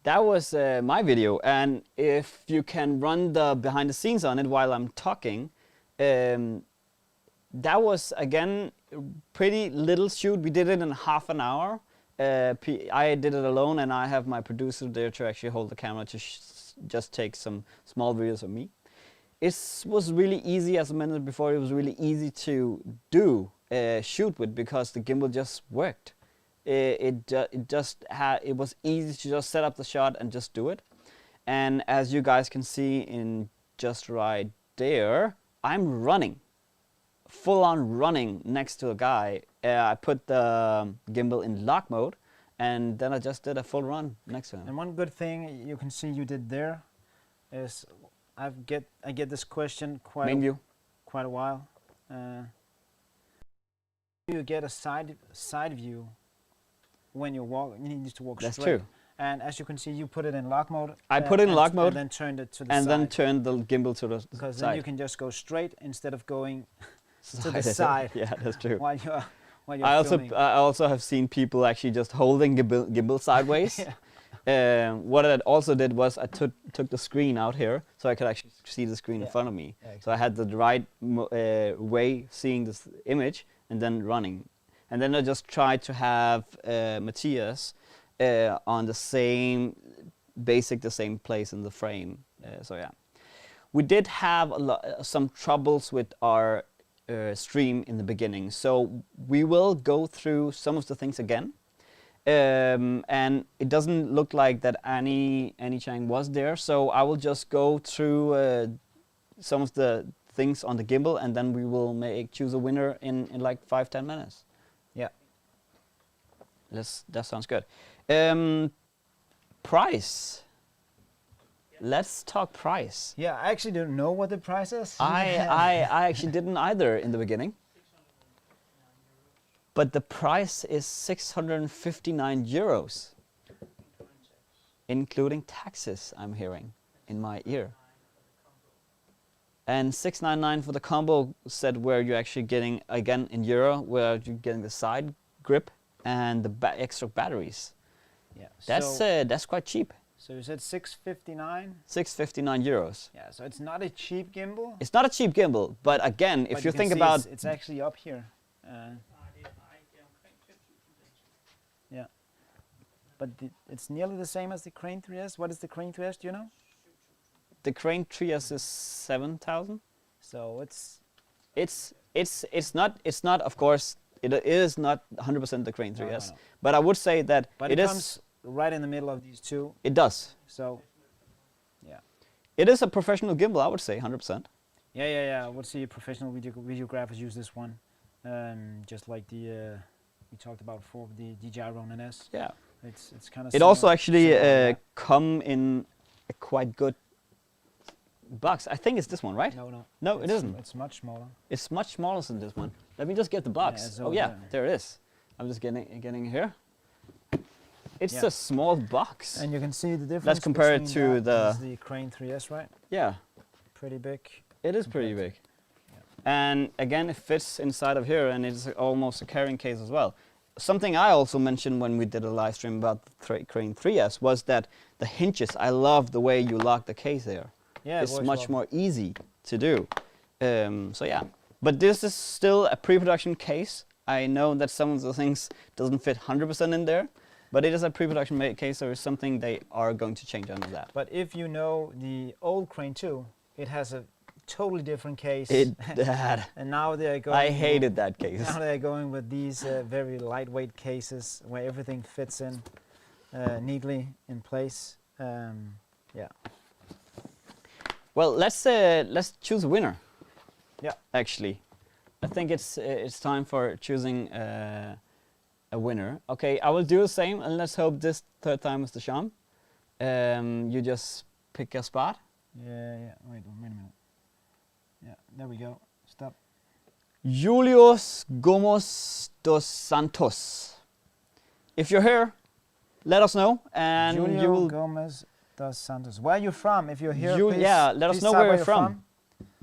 That was my video, and if you can run the behind the scenes on it while I'm talking, that was again pretty little shoot. We did it in half an hour. I did it alone, and I have my producer there to actually hold the camera to just take some small videos of me. It was really easy, as I mentioned before, it was really easy to do shoot with, because the gimbal just worked. It was easy to just set up the shot and just do it. And as you guys can see in just right there, I'm running, full on running next to a guy. I put the gimbal in lock mode, and then I just did a full run next to him. And one good thing you can see you did there is I get this question quite a while. You get a side view when you walk. You need to walk straight. That's true. And as you can see, you put it in lock mode. I put it in lock mode, and then turned it to the and side. then turned the gimbal to the side. Because then you can just go straight instead of going to the side. Yeah, that's true. While you're filming. I also have seen people actually just holding gimbal sideways. Yeah. What I also did was I took the screen out here, so I could actually see the screen in front of me. Yeah, exactly. So I had the right way seeing this image and then running. And then I just tried to have Matthias on the same, the same place in the frame. So yeah. We did have some troubles with our stream in the beginning, so we will go through some of the things again. And it doesn't look like that Annie Chang was there, so I will just go through some of the things on the gimbal, and then we will choose a winner in like 5-10 minutes. Yeah. That sounds good. Price. Let's talk price. Yeah, I actually don't know what the price is. I actually didn't either in the beginning. But the price is 659 euros. Including taxes, I'm hearing in my ear. And 699 for the combo set, where you're actually getting, again in euro, where you're getting the side grip and the extra batteries. Yeah. That's quite cheap. So you said 659? 659 euros. Yeah, so it's not a cheap gimbal. It's not a cheap gimbal, but again, if you think about... It's actually up here. Yeah. But it's nearly the same as the Crane 3S. What is the Crane 3S, do you know? The Crane 3S is 7,000. So it's not, of course, it is not 100% the Crane 3S. No. But I would say that it comes right in the middle of these two. It does. So, yeah. It is a professional gimbal, I would say, 100%. Yeah. I would see professional videographers use this one. Just like the we talked about before, the DJI Ronin S. Yeah. It's kind of. It also actually come in a quite good box. I think it's this one, right? No, it isn't. It's much smaller. It's much smaller than this one. Let me just get the box. Yeah, oh yeah, there it is. I'm just getting here. It's a small box. And you can see the difference. Let's compare it to the Crane 3S, right? Yeah. Pretty big. It is pretty big. And again, it fits inside of here, and it's almost a carrying case as well. Something I also mentioned when we did a live stream about the Crane 3S was that the hinges, I love the way you lock the case there. Yeah, it's much more easy to do. So yeah, but this is still a pre-production case. I know that some of the things doesn't fit 100% in there, but it is a pre-production case, so it's something they are going to change under that. But if you know the old Crane 2, it has a totally different case. It had. And now they're going. I hated that case. Now they're going with these very lightweight cases where everything fits in neatly in place. Yeah. Well, let's choose a winner. Yeah. Actually, I think it's time for choosing a winner. Okay, I will do the same, and let's hope this third time is the charm. You just pick a spot. Yeah. Wait a minute. Yeah, there we go. Stop. Julius Gomos dos Santos. If you're here, let us know, and you will. Gomez dos Santos. Where are you from? If you're here, please, let us know where you're from.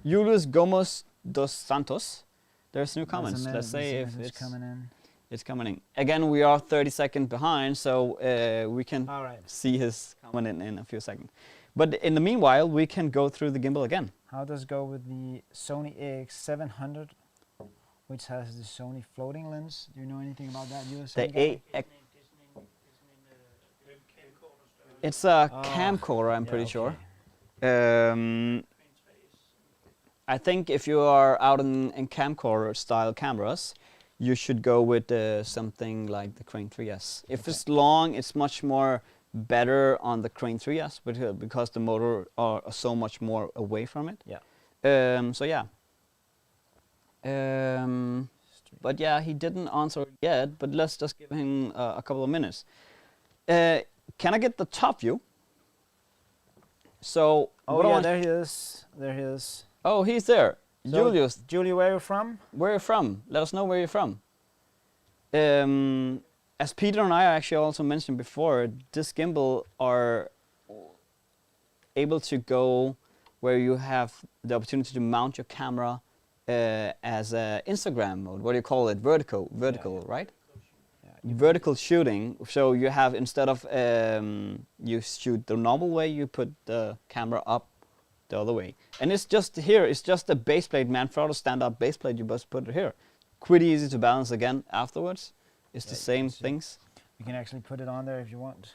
Julius Gomos dos Santos. There's new comments. Let's say if it's coming in. It's coming in. Again, we are 30 seconds behind, so we can see his comment in a few seconds. But in the meanwhile, we can go through the gimbal again. How does it go with the Sony AX700, which has the Sony floating lens? Do you know anything about that? It's a camcorder, I'm pretty sure. I think if you are out in camcorder style cameras, you should go with something like the Crane 3S. If it's long, it's much more better on the Crane 3S because the motor are so much more away from it. Yeah. So yeah. But yeah, he didn't answer yet, but let's just give him a couple of minutes. Can I get the top view? So. Oh yeah, there he is. There he is. Oh, he's there. So Julius. Julie, where are you from? Where are you from? Let us know where you're from. As Peter and I actually also mentioned before, this gimbal are able to go where you have the opportunity to mount your camera as a Instagram mode. What do you call it? Vertical, right? Yeah, vertical shooting. So you have, instead of you shoot the normal way, you put the camera up the other way. And it's just here, it's just a base plate, Manfrotto stand-up base plate, you just put it here. Pretty easy to balance again afterwards. It's the same things. You can actually put it on there if you want.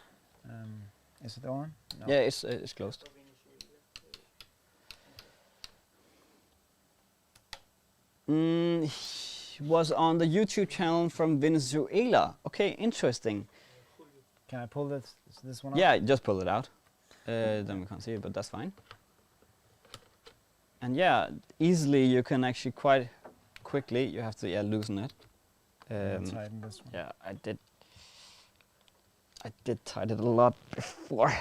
Is it on? No. Yeah, it's closed. Was on the YouTube channel from Venezuela. Okay, interesting. Can I pull this one out? Yeah, just pull it out. Then we can't see it, but that's fine. And yeah, easily you can actually quite quickly, you have to loosen it. Tighten this one. Yeah, I did tighten it a lot before.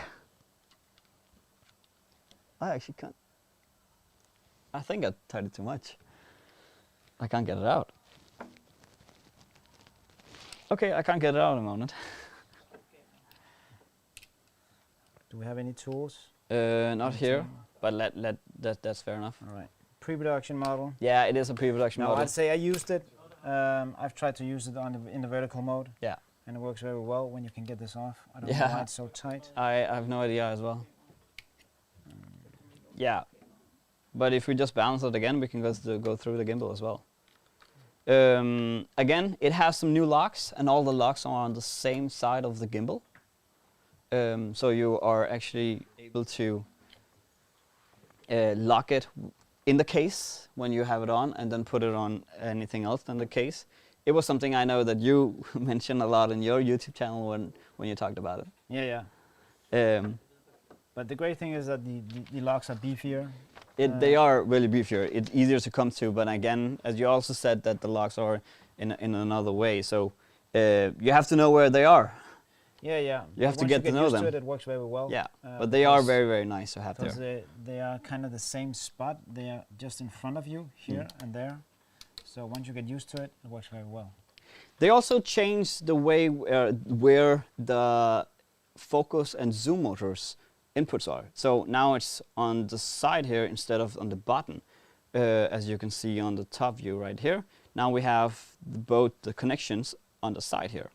I actually can't. I think I tied it too much. I can't get it out. Okay, I can't get it out at the moment. Do we have any tools? Not here, but that's fair enough. All right. Pre-production model. Yeah, it is a pre-production model. I'd say I used it. I've tried to use it in the vertical mode. Yeah. And it works very well when you can get this off. I don't know why it's so tight. I have no idea as well. Yeah. But if we just balance it again, we can go through the gimbal as well. Again, it has some new locks, and all the locks are on the same side of the gimbal. So you are actually able to lock it in the case when you have it on, and then put it on anything else than the case. It was something I know that you mentioned a lot in your YouTube channel when you talked about it. Yeah, yeah. But the great thing is that the locks are beefier. They are really beefier. It's easier to come to, but again, as you also said, that the locks are in another way. So you have to know where they are. Yeah, yeah. You have to get to know them. It works very well. Yeah, but they are very, very nice to have there. Because they are kind of the same spot. They are just in front of you, here and there. So once you get used to it, it works very well. They also changed the way where the focus and zoom motors inputs are. So now it's on the side here instead of on the button, as you can see on the top view right here. Now we have both the connections on the side here.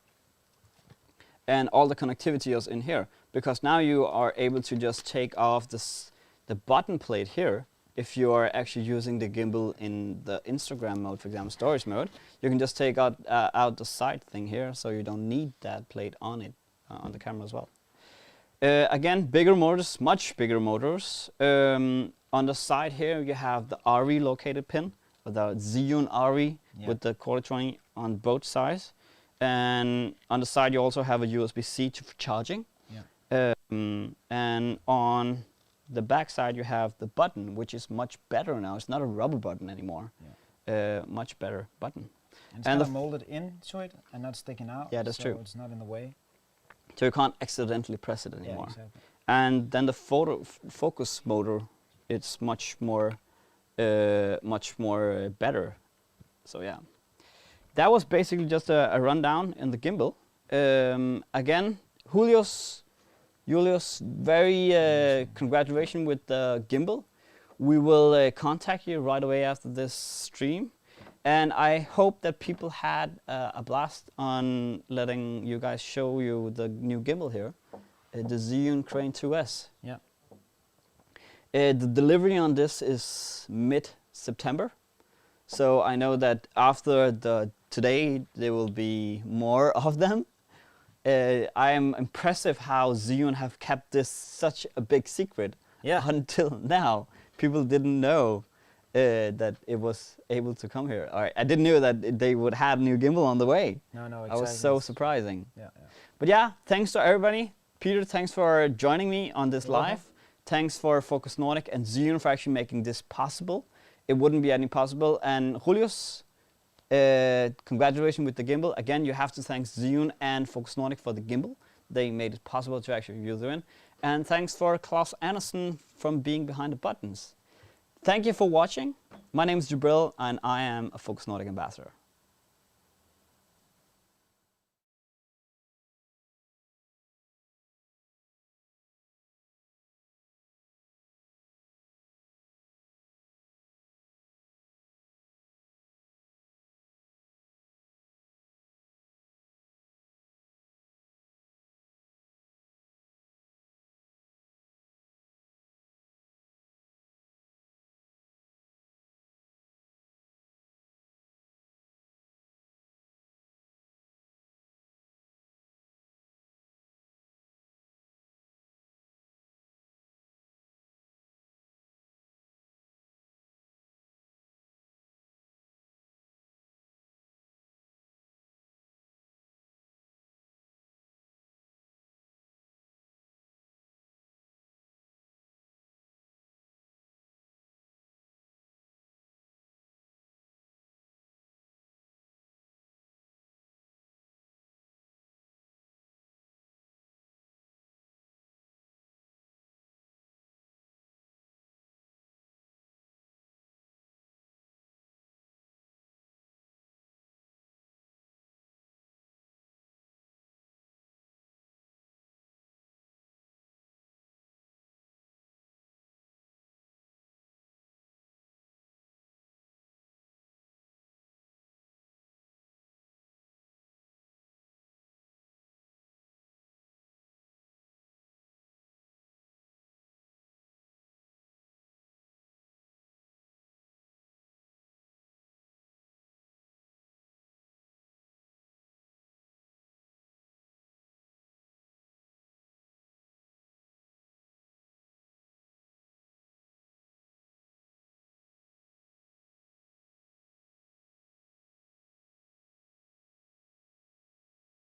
And all the connectivity is in here, because now you are able to just take off the button plate here. If you are actually using the gimbal in the Instagram mode, for example, storage mode, you can just take out the side thing here, so you don't need that plate on it, on the camera as well. Again, bigger motors, much bigger motors. On the side here, you have the RE located pin, or the Zhiyun RE with the Qualitronic on both sides. And on the side, you also have a USB-C for charging. Yeah. And on the back side, you have the button, which is much better now. It's not a rubber button anymore. Yeah. Much better button. And it's kind of molded into it and not sticking out. Yeah, that's true. So it's not in the way. So you can't accidentally press it anymore. Yeah, exactly. And then the focus motor, it's much more better. So yeah. That was basically just a rundown in the gimbal. Again, Julius, very congratulations with the gimbal. We will contact you right away after this stream. And I hope that people had a blast on letting you guys show you the new gimbal here, the Zhiyun Crane 2S. Yeah. The delivery on this is mid-September. So I know that after today there will be more of them. I am impressive how Zhiyun have kept this such a big secret until now. People didn't know that it was able to come here. I didn't know that they would have new gimbal on the way. No, exactly. I was so surprising. Yeah. But yeah, thanks to everybody. Peter, thanks for joining me on this live. Thanks for Focus Nordic and Zhiyun for actually making this possible. It wouldn't be any possible. And Julius, congratulations with the gimbal. Again, you have to thank Zhiyun and Focus Nordic for the gimbal. They made it possible to actually use it in. And thanks for Klaus Andersen from being behind the buttons. Thank you for watching. My name is Jibril, and I am a Focus Nordic ambassador.